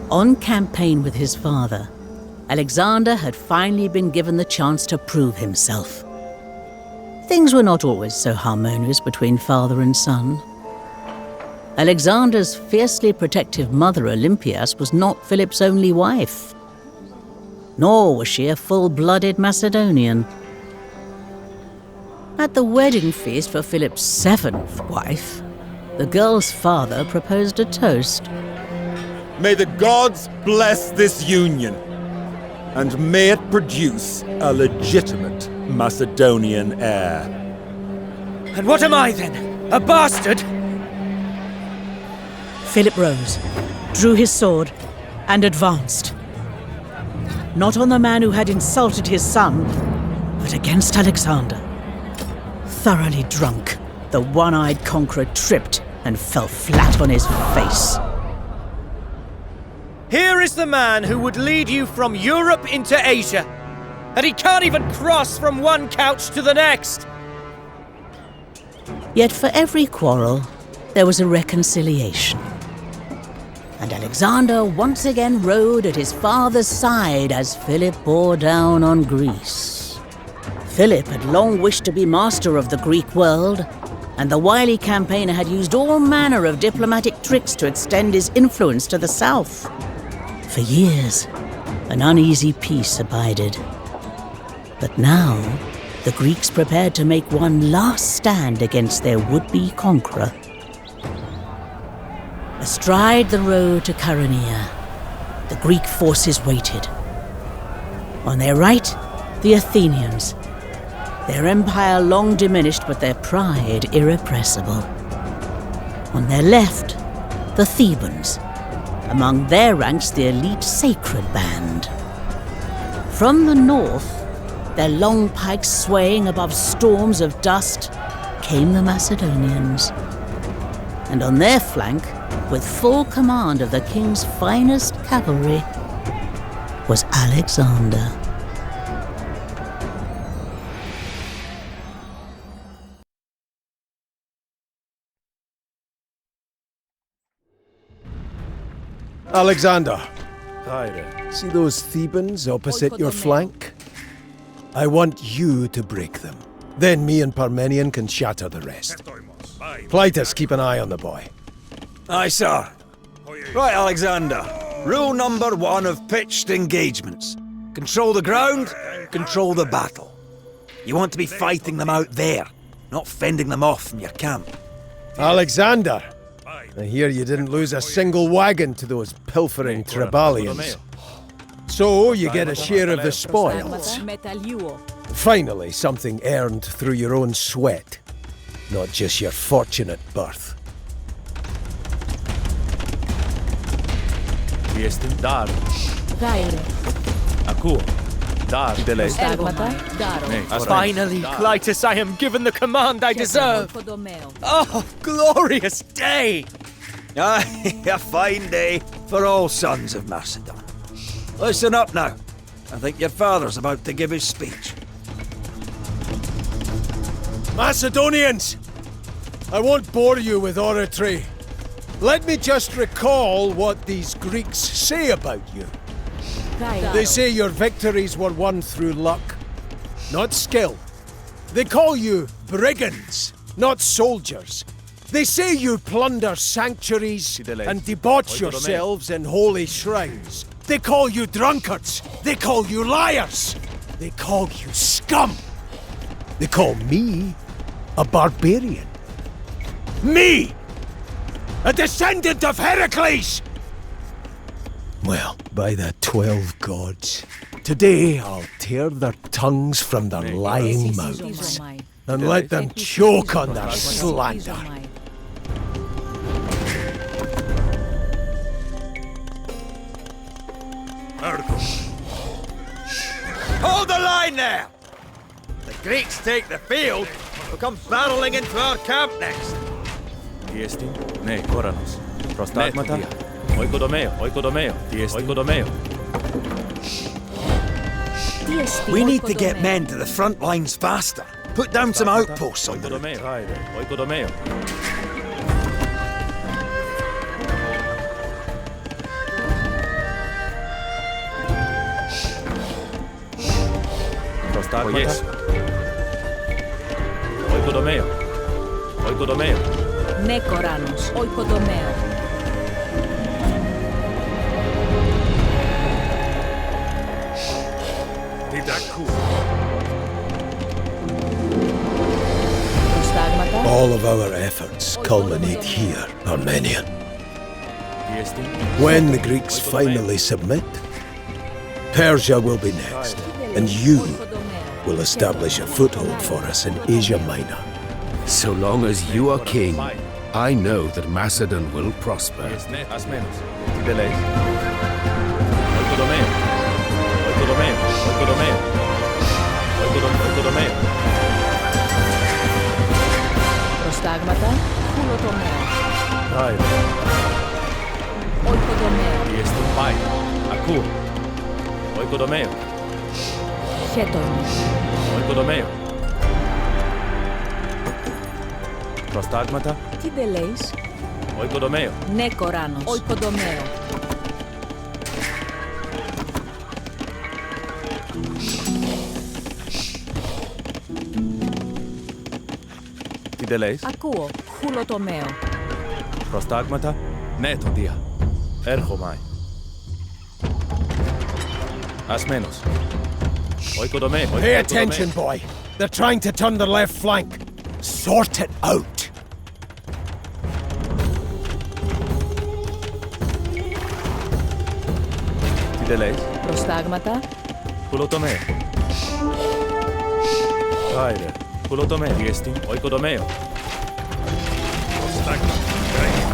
On campaign with his father, Alexander had finally been given the chance to prove himself. Things were not always so harmonious between father and son. Alexander's fiercely protective mother, Olympias, was not Philip's only wife. Nor was she a full-blooded Macedonian. At the wedding feast for Philip's seventh wife, the girl's father proposed a toast. May the gods bless this union, and may it produce a legitimate Macedonian heir. And what am I then? A bastard? Philip rose, drew his sword, and advanced. Not on the man who had insulted his son, but against Alexander. Thoroughly drunk, the one-eyed conqueror tripped and fell flat on his face. Here is the man who would lead you from Europe into Asia, and he can't even cross from one couch to the next! Yet for every quarrel, there was a reconciliation. And Alexander once again rode at his father's side as Philip bore down on Greece. Philip had long wished to be master of the Greek world, and the wily campaigner had used all manner of diplomatic tricks to extend his influence to the south. For years, an uneasy peace abided. But now, the Greeks prepared to make one last stand against their would-be conqueror. Astride the road to Chaeronea, the Greek forces waited. On their right, the Athenians, their empire long diminished but their pride irrepressible. On their left, the Thebans, among their ranks the elite Sacred Band. From the north, their long pikes swaying above storms of dust, came the Macedonians. And on their flank, with full command of the king's finest cavalry, was Alexander. Alexander, see those Thebans opposite your flank? I want you to break them. Then me and Parmenion can shatter the rest. Clytus, keep an eye on the boy. Aye, sir. Right, Alexander. Rule number 1 of pitched engagements. Control the ground, control the battle. You want to be fighting them out there, not fending them off from your camp. Alexander! I hear you didn't lose a single wagon to those pilfering Trebalians. So you get a share of the spoils. Finally, something earned through your own sweat, not just your fortunate birth. Finally, Clytus, I am given the command I deserve! Oh, glorious day! Aye, a fine day for all sons of Macedon. Listen up now. I think your father's about to give his speech. Macedonians! I won't bore you with oratory. Let me just recall what these Greeks say about you. They say your victories were won through luck, not skill. They call you brigands, not soldiers. They say you plunder sanctuaries and debauch yourselves in holy shrines. They call you drunkards. They call you liars. They call you scum. They call me a barbarian. Me! A descendant of Heracles! Well, by the 12 gods, today I'll tear their tongues from their lying mouths and let them choke on their slander. Hold the line there! The Greeks take the field, we'll come barreling into our camp next. We need to get men to the front lines faster. Put down some outposts on the route. Yes. Oikodomeo. Oikodomeo. Ναι, Κοράνος. Οικοδομαίο. Προστάγματα. All of our efforts culminate here, Armenian. When the Greeks finally submit, Persia will be next, and you will establish a foothold for us in Asia Minor. So long as you are king, I know that Macedon will prosper. As menos. Delay. Oikodomeo. Oikodomeo. Oikodomeo. Oikodomeo. Προστάγματα. Χουλοτομαίο. Right. Οικοδομαίο. Yes, fine. Ακούω. Oikodomeo. Χέτονος. Oikodomeo. Προστάγματα. Τι δεν λέεις? Oikodomeo. Ναι, Κοράνος. Οικοδομαίο. Τι δεν λέεις? Ακούω. Χουλοτομαίο. Προστάγματα. Ναι, τον Δία. Έρχομαι. Ασμένος. Oikodomeo. Pay attention, boy. They're trying to turn the left flank. Sort it out. Τι δεν λέεις? Προστάγματα. Χουλοτομeo. Άιδε. Χουλοτομeo. Διέστη. Oikodomeo.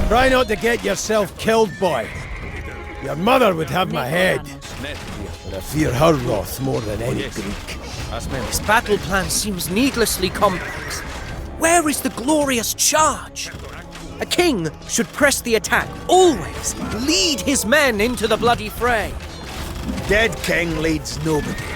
Try not to get yourself killed, boy. Your mother would have my head, Ναι, τον Δία. but I fear her wrath more than any Greek. Ασμένος. This battle plan seems needlessly complex. Where is the glorious charge? A king should press the attack, always lead his men into the bloody fray. Dead king leads nobody.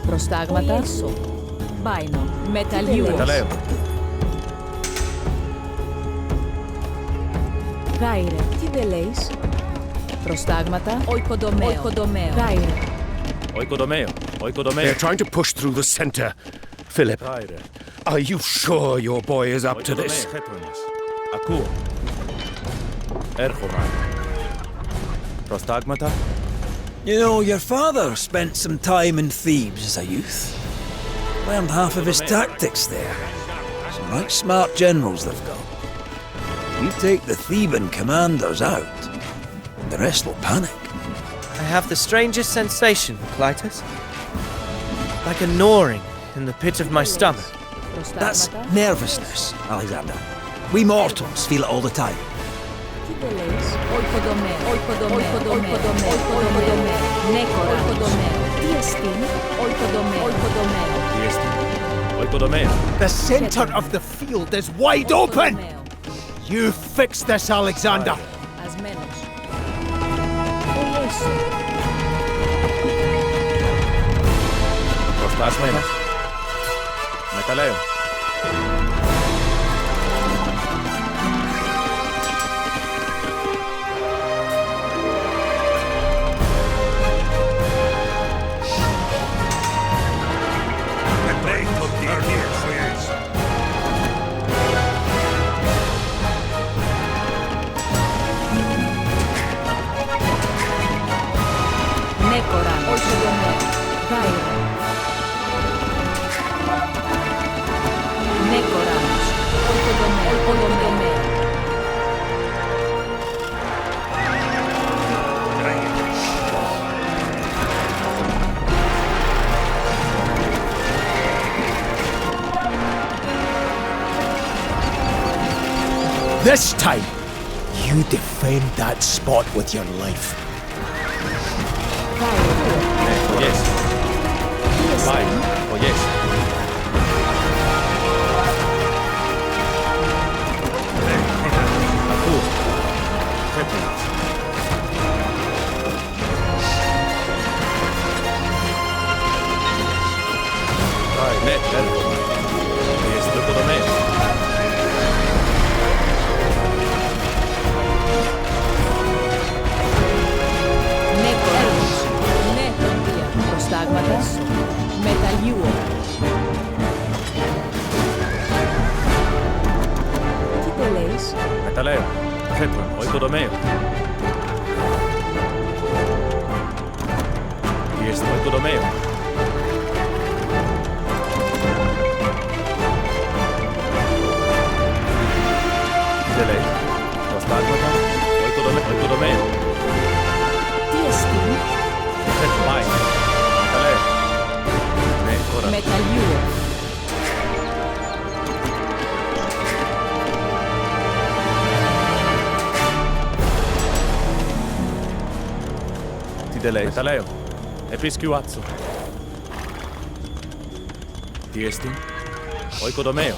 Προστάγματα. Μπάινο. Μεταλλιούες. Μεταλλέω. Γάιρε. Τι δεν λέεις? Προστάγματα. Οικοδομαίο. Οικοδομαίο. Γάιρε. Oikodomeo. Oikodomeo. They're trying to push through the center. Philip, Άιδε. are you sure your boy is up to this? Χέτονας. Ακούω. Έρχομαι. Προστάγματα. You know, your father spent some time in Thebes as a youth. Learned half of his tactics there. Some right smart generals they've got. You take the Theban commanders out, and the rest will panic. I have the strangest sensation, Clytus. Like a gnawing in the pit of my stomach. That's Προστάγματα. nervousness, Alexander. We mortals feel it all the time. Τι δεν λέεις? Οικοδομαίο. Οικοδομαίο. Οικοδομαίο. Οικοδομαίο. Ναι, Κοράνος. Τι εστίν? Οικοδομαίο. Οικοδομαίο. Διέστη. Oikodomeo. The center of the field is wide open! Οικοδομαίο. You fix this, Alexander! Ασμένος. Ελέσου. Προστάσμένος. Μεταλλέω. Ναι, Κοράνος. Οικοδομαίο. Γάιρε. Ναι, Κοράνος. Οικοδομαίο. Οικοδομαίο. This time, you defend that spot with your life. Γάιρε. Ναι, yes. Πάει. Yes. Ακούω. Ναι, έρχομαι. Στο οικοδομείο. Ναι, κοράνος. Ναι, τοντία. Προστάγματα. Μεταλλιούο. Τι τελέεις? Μεταλλαίο. Θέτω, ο οικοδομείο. Στο οικοδομείο. Τι λέει, προστάγματα, ο οικοδομείο. Τι εστί? Πάει, μεταλλαίο. Ναι, τώρα. Μεταλλιούο. Τι λέει, μεταλλαίο. Επισκιουάτσο. Τι εστί, ο οικοδομείο.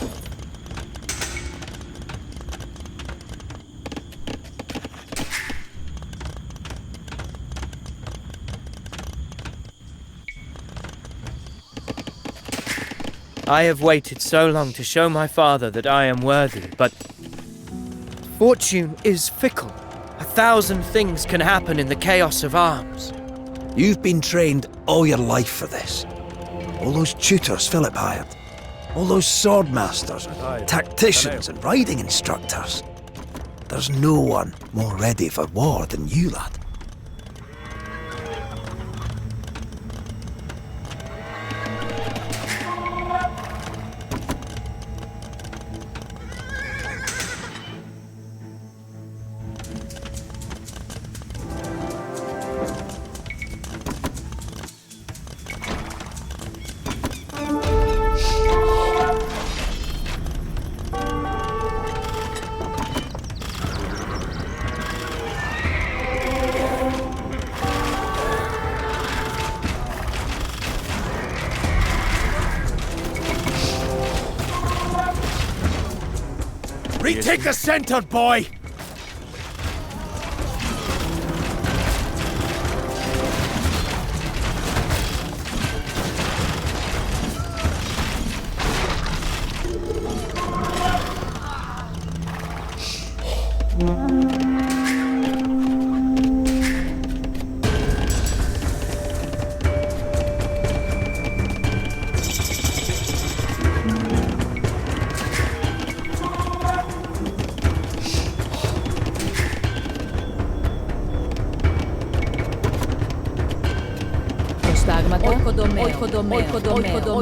I have waited so long to show my father that I am worthy, but fortune is fickle. 1,000 things can happen in the chaos of arms. You've been trained all your life for this. All those tutors Philip hired. All those sword masters, tacticians and riding instructors. There's no one more ready for war than you, lad. Retake the center, boy!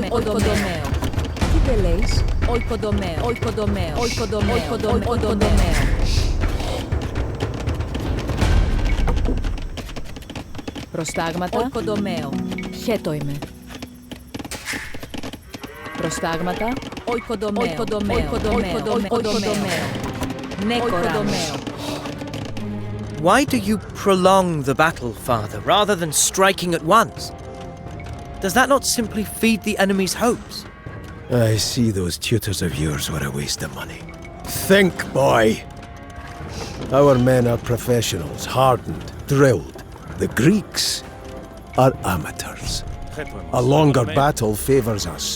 Οικοδομαίο. Τι τελέεις? Οικοδομαίο. Προστάγματα. Οικοδομαίο. Χέτο είμαι. Προστάγματα. Οικοδομαίο. Ναι, κοράμος. Why do you prolong the battle, father, rather than striking at once? Does that not simply feed the enemy's hopes? I see those tutors of yours were a waste of money. Think, boy! Our men are professionals, hardened, drilled. The Greeks are amateurs. A longer battle favors us.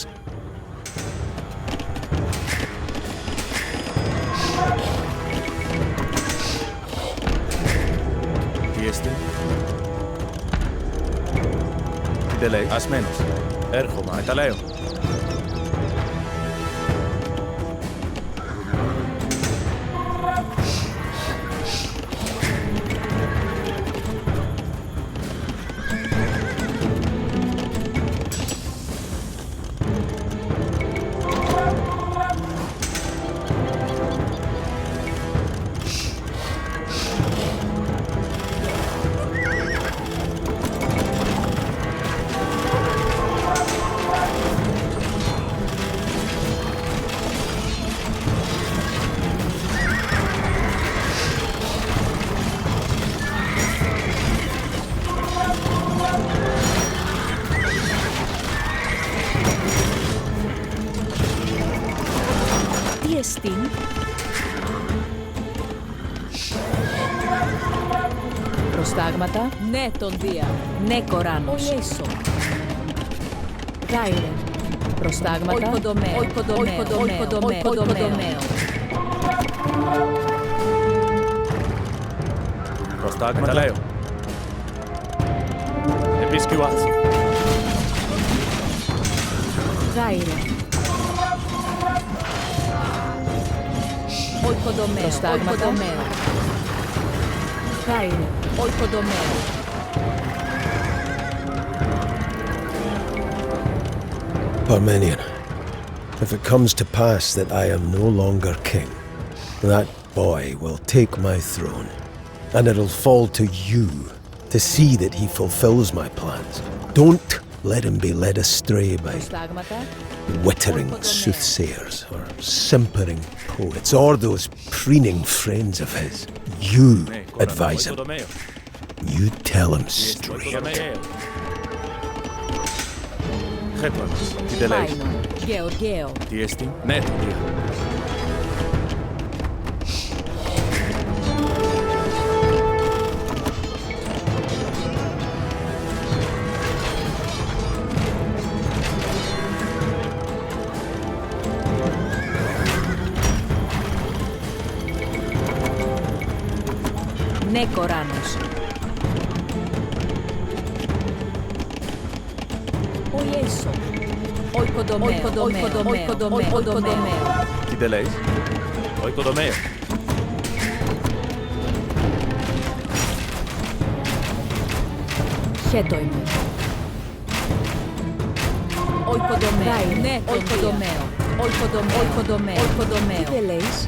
Τι λέει, ασμένος. Έρχομαι, τα λέω. εστίν. Προστάγματα. Ναι, τον Δία. Ναι, Κοράνος. Ολέσο. Γάιρε. Προστάγματα. Οικοδομαίο. Οικοδομαίο. Οικοδομαίο. Προστάγματα. Λέω. Επισκευάς. Γάιρε. Οικοδομαίο. Προστάγματα. Γάιρε. Οικοδομαίο. Parmenion, if it comes to pass that I am no longer king, that boy will take my throne, and it'll fall to you to see that he fulfills my plans. Don't let him be led astray by wittering soothsayers or simpering poets or those preening friends of his. You advise him. You tell him straight. Χέτλανος. Τι λέει. Γεωργαίο. Τι εστί. Ναι, το δία. Ναι, Κοράνος. Οιέσο. Οικοδομαίο. Οικοδομαίο. Οικοδομαίο. Τι δεν λέει. Οικοδομαίο. Χέτο είμαι. Οικοδομαίο. Ναι, οικοδομαίο. Οικοδομαίο. Οικοδομαίο. Οικοδομαίο. Τι δεν λέεις.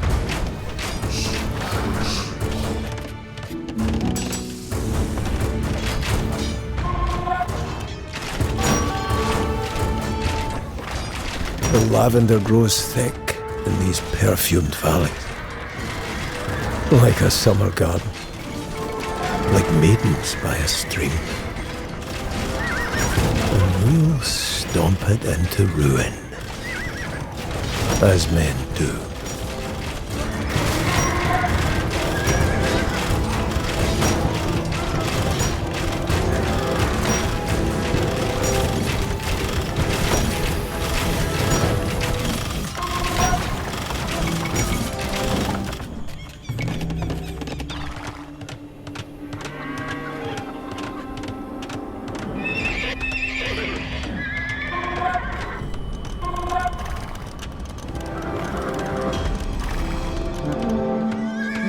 The lavender grows thick in these perfumed valleys, like a summer garden, like maidens by a stream. And we'll stomp it into ruin, as men do.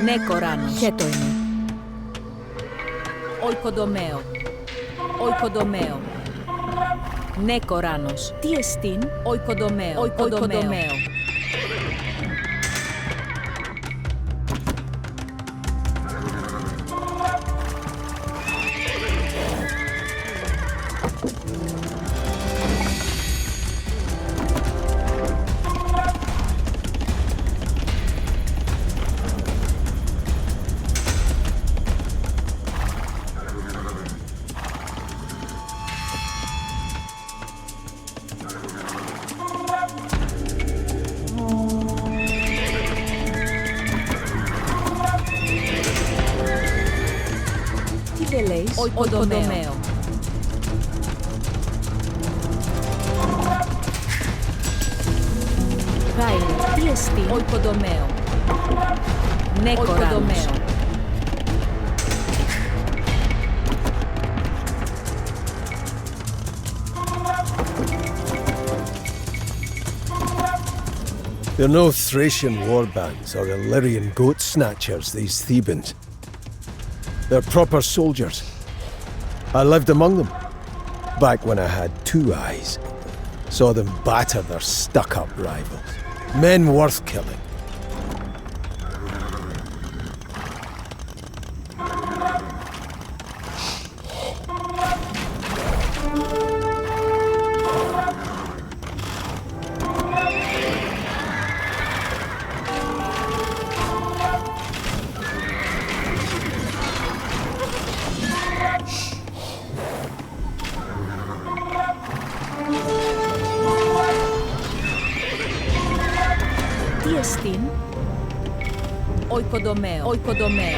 Ναι, Κοράνος. Χέτο είναι. Οικοδομαίο. Οικοδομαίο. Ναι, Κοράνος. Τι εστίν. Οικοδομαίο. Οικοδομαίο. Οικοδομαίο. Γάιρε. Τι εστί. Οικοδομαίο. Ναι, Κοράνος. They're no Thracian warbands or Illyrian goat snatchers, these Thebans. They're proper soldiers. I lived among them, back when I had two eyes. Saw them batter their stuck-up rivals. Men worth killing. Τι εστίν. Οικοδομαίο. Οικοδομαίο.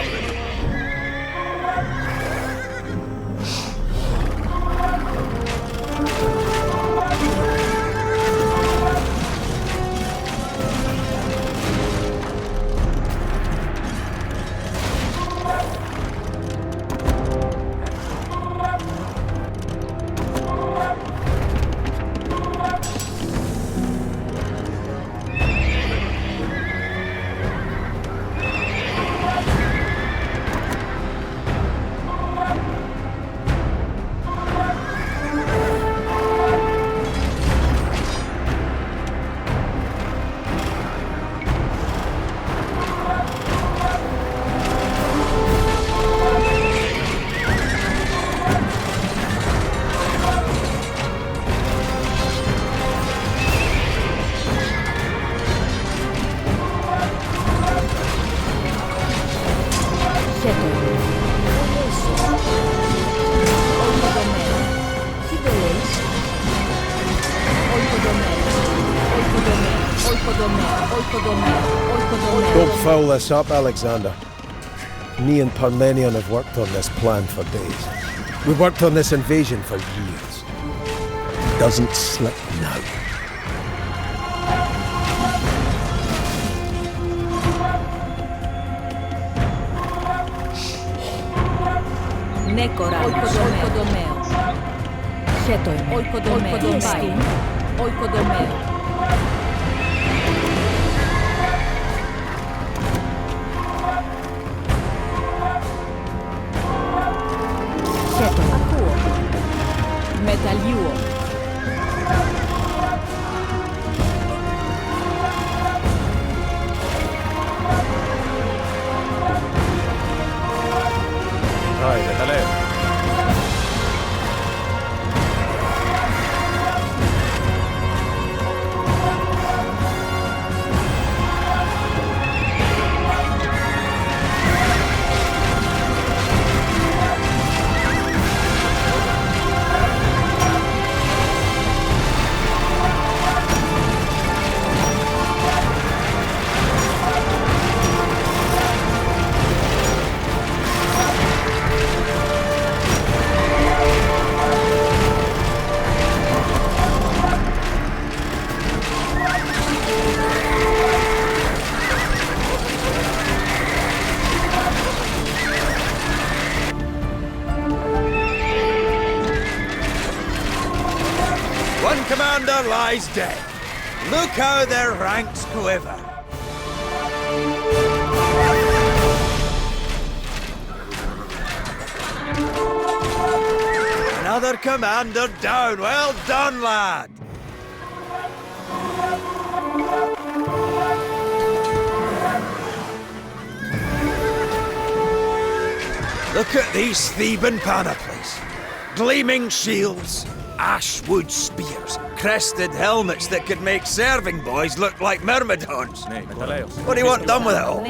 Don't foul this up, Alexander. Me and Parmenion have worked on this plan for days. We've worked on this invasion for years. It doesn't slip now. Oikodomeo. Χέτοιν. Oikodomeo. Χέτοιν. Ακούω. Μεταλλιούω. One commander lies dead. Look how their ranks quiver. Another commander down. Well done, lad. Look at these Theban panoplies. Gleaming shields, ashwood spears, crested helmets that could make serving boys look like myrmidons. What do you want done with it all?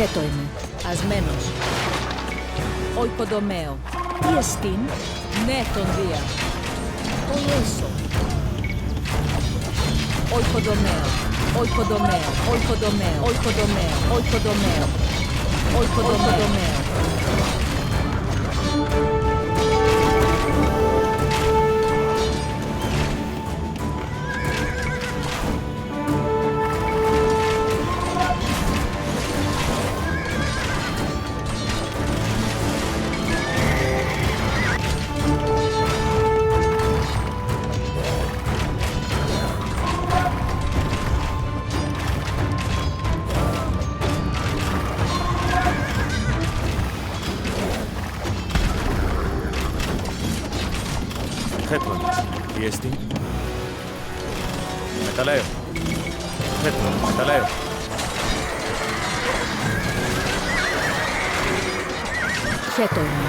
Χέτο είμαι, ασμένος. Οικοδομαίο. Τι εστίν? Ναι, τον δία. Ο Ιέσο. Οικοδομαίο. Οικοδομαίο. Οικοδομαίο. Οικοδομαίο. Οικοδομαίο. Οικοδομαίο. Τι εστί? Μεταλλαίο. Μεταλλαίο. Χέτο είναι.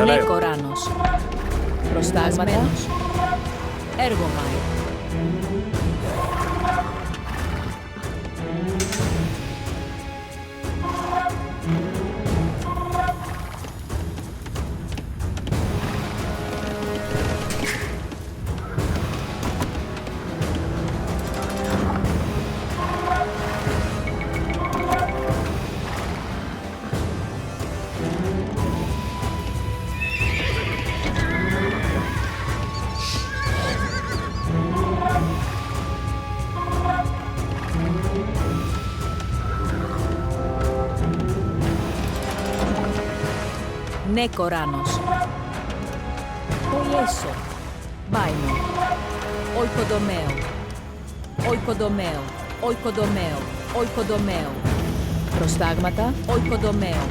Ναι, Κοράνος. Προστάσματος. Έργο μάι. Ναι, Κοράνος. Οιέσο. Μπάινο. Οικοδομαίο. Οικοδομαίο. Οικοδομαίο. Οικοδομαίο. Προστάγματα. Οικοδομαίο.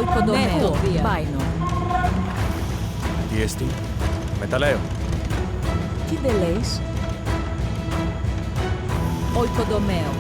Οικοδομαίο. Μπάινο. Τι εστί. Μεταλλαίο. Τι δε λέεις. Οικοδομαίο.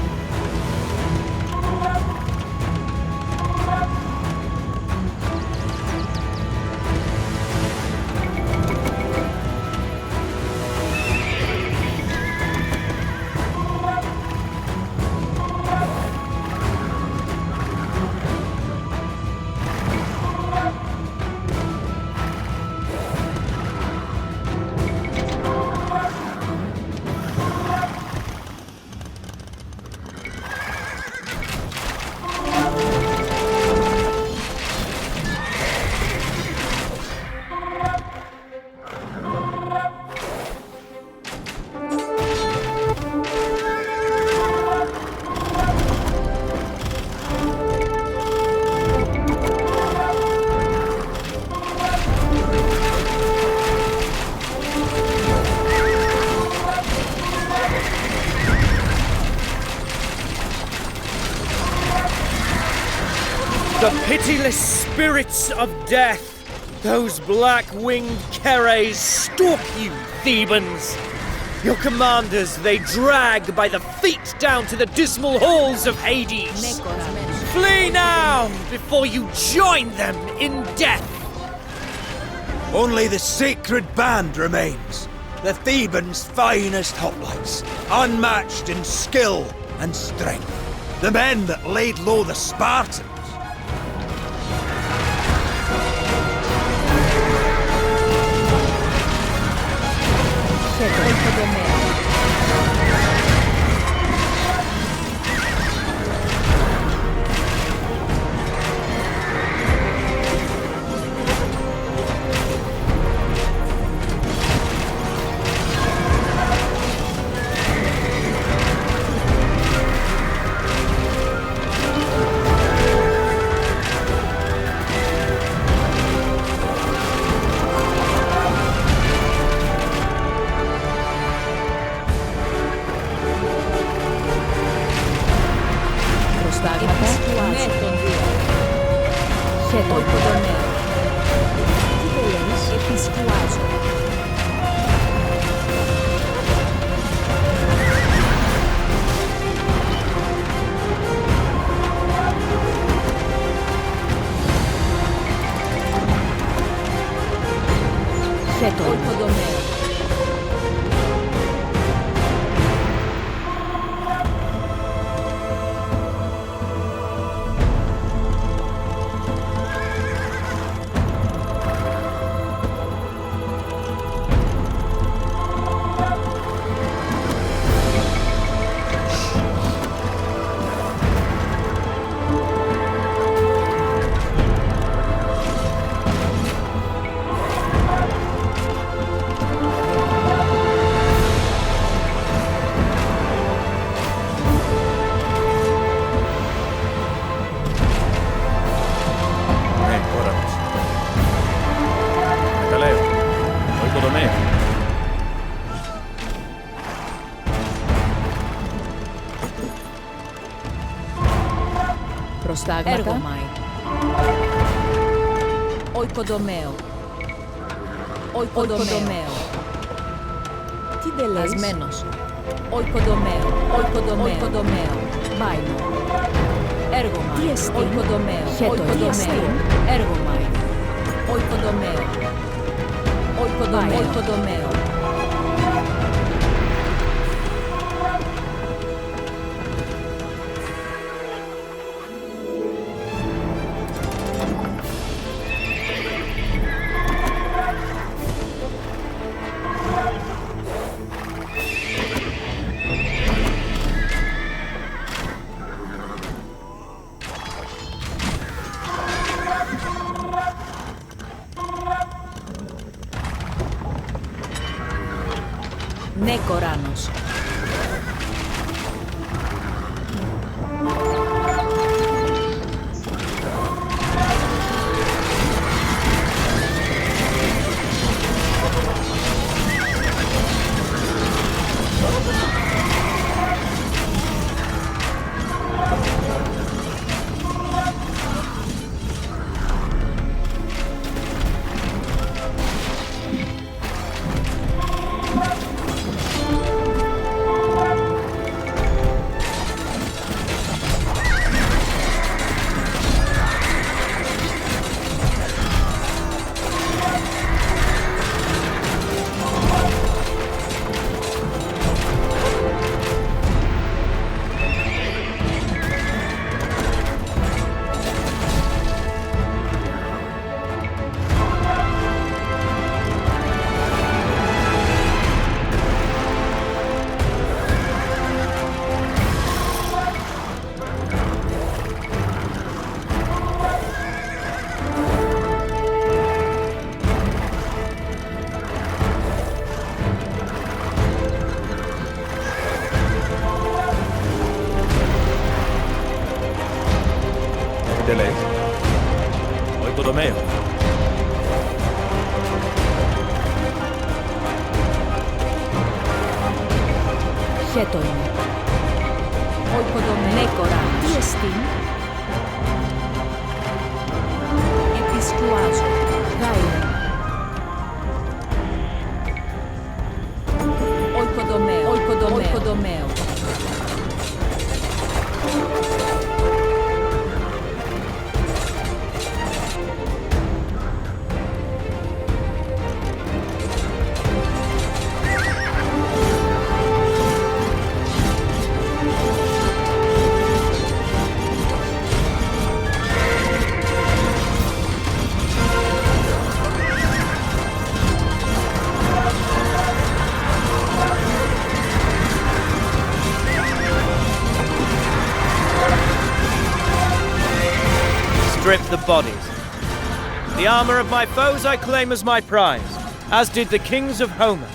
The pitiless spirits of death! Those black-winged keres stalk you, Thebans! Your commanders they drag by the feet down to the dismal halls of Hades! Flee now, before you join them in death! Only the sacred band remains. The Thebans' finest hoplites, unmatched in skill and strength. The men that laid low the Spartans. Προστάγματα. Οικοδομαίο. Οικοδομαίο. Τι δε λες. Ασμένος. Οικοδομαίο. Οικοδομαίο. Οικοδομαίο. Μπάινο. Έργωμα. Τι εστί. Οικοδομαίο. Οικοδομαίο. Έργωμα. Οικοδομαίο. Οικοδομαίο. Οικοδομαίο. Ναι, Κοράνος. Chaeronea. Oikodomeo. Nekora. Τι εστίν. Επισκουάζω. Γάιρε. Oikodomeo. Oikodomeo. Strip the bodies. The armor of my foes I claim as my prize, as did the kings of Homer.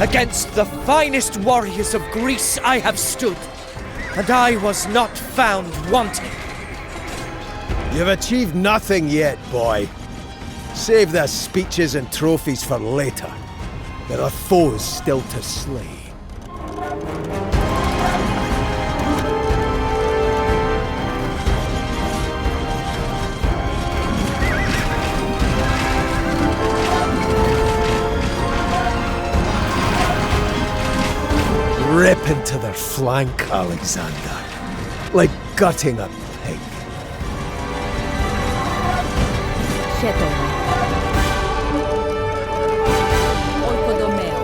Against the finest warriors of Greece I have stood, and I was not found wanting. You've achieved nothing yet, boy. Save the speeches and trophies for later. There are foes still to slay. Rip into their flank, Alexander, like gutting a pig. Chaeronea. Oikodomeo.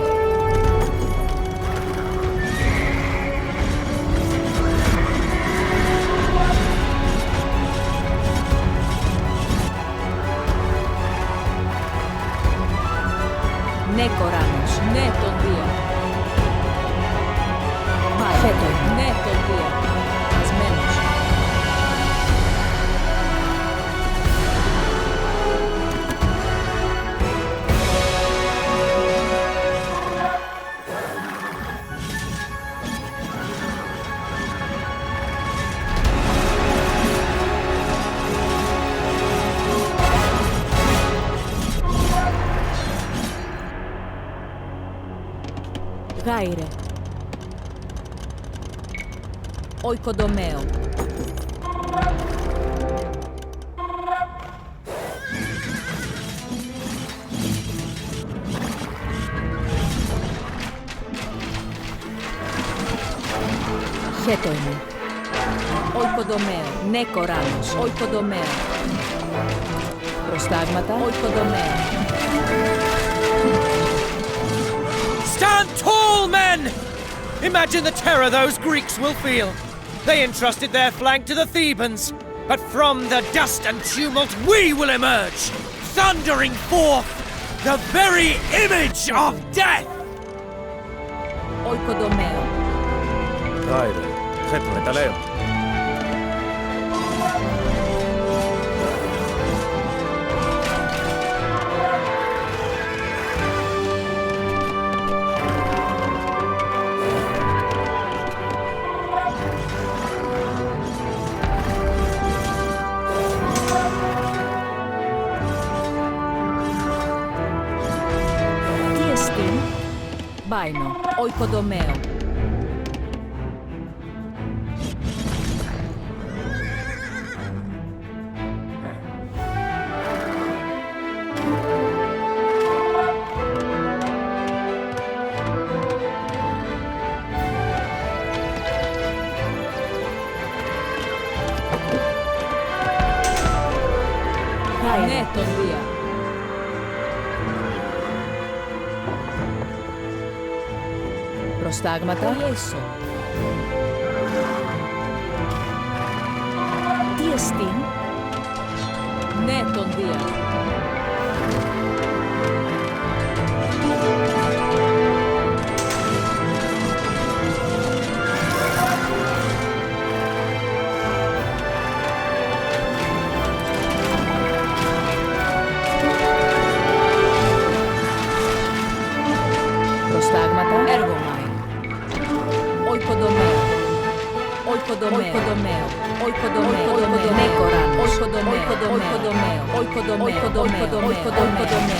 Ναι, Κοράνος, ναι τον δύο. Chaeronea. Ναι τον δύο. Ασμένος. Γάιρε. Oikodomeo. Chaeronea. Oikodomeo. Ναι, Κοράνος. Oikodomeo. Προστάγματα. Oikodomeo. Stand tall, men! Imagine the terror those Greeks will feel. They entrusted their flank to the Thebans, but from the dust and tumult we will emerge, thundering forth the very image of death! Oikodomeo. Άιρε, θέτουμε, τα λέω. Baino. Oikodomeo. Ναι, τον Δία. Προστάγματα. Ιέσο. Τι εστίν. Ναι, τον Δία. Προστάγματα. Έργο μάιν. Oikodomeo. Oikodomeo. Oikodomeo. Oikodomeo. Ναι, Κοράν. Oikodomeo. Oikodomeo. Oikodomeo. Oikodomeo. Oikodomeo.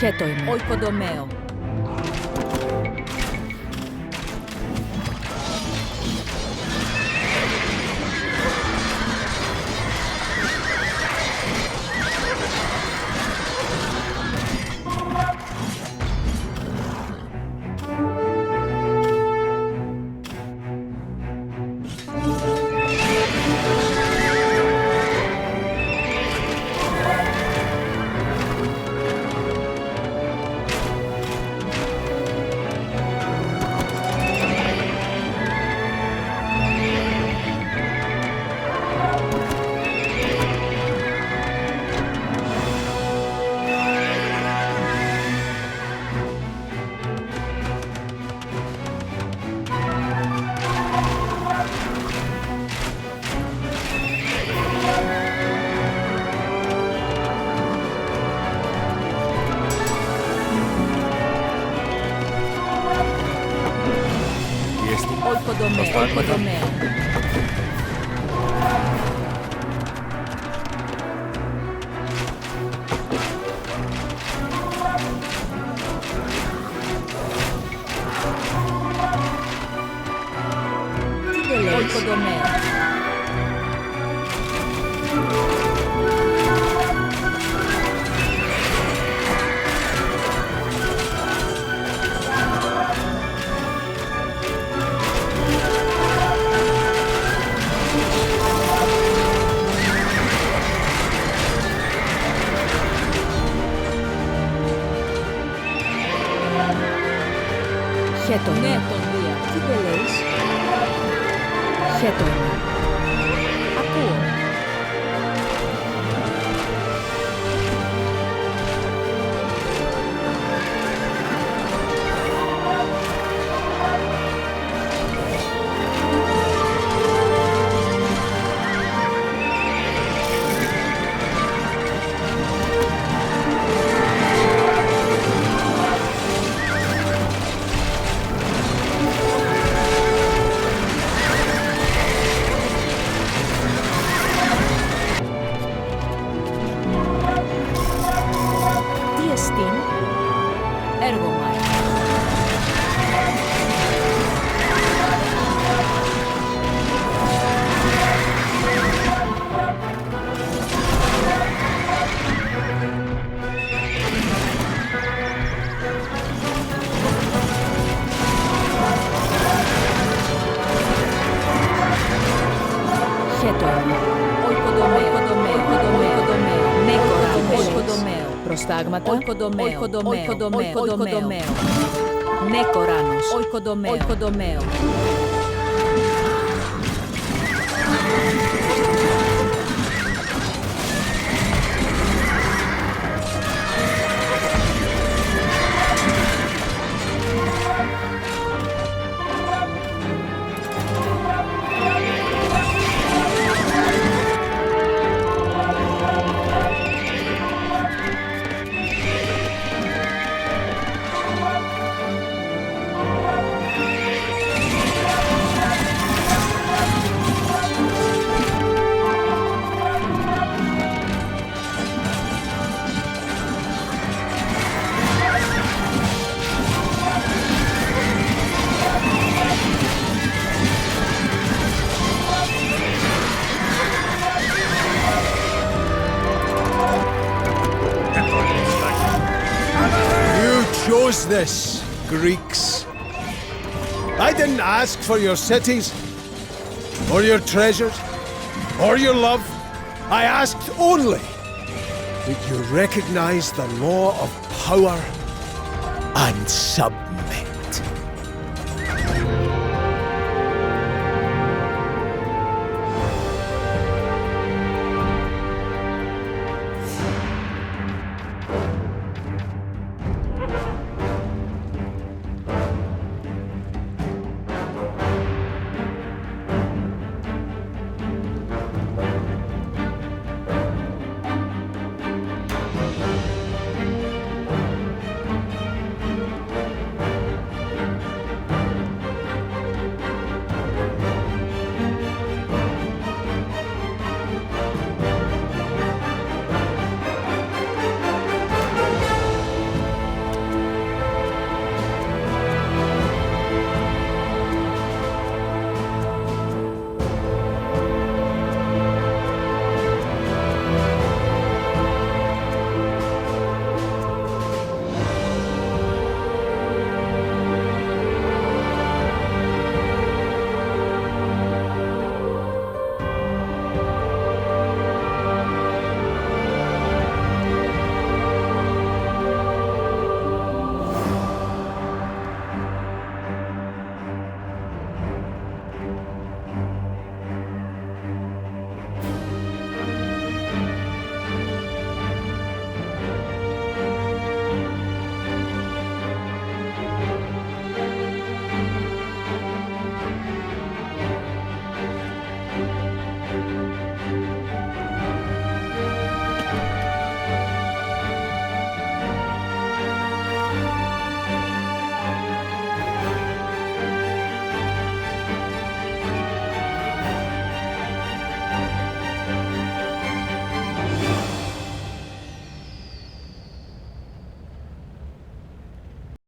Χέτο είμαι. Οικοδομαίο. Οικοδομαίο. Τι δεν λέει. Οικοδομαίο. Χέτο ναι, τον Δία. Τι δεν λέεις. Χέτο είναι. Ακούω. Προστάγματα. Οικοδομαίο. Ναι, κοράνος. Οικοδομαίο. Chose this, Greeks. I didn't ask for your cities, or your treasures, or your love. I asked only that you recognize the law of power and submission.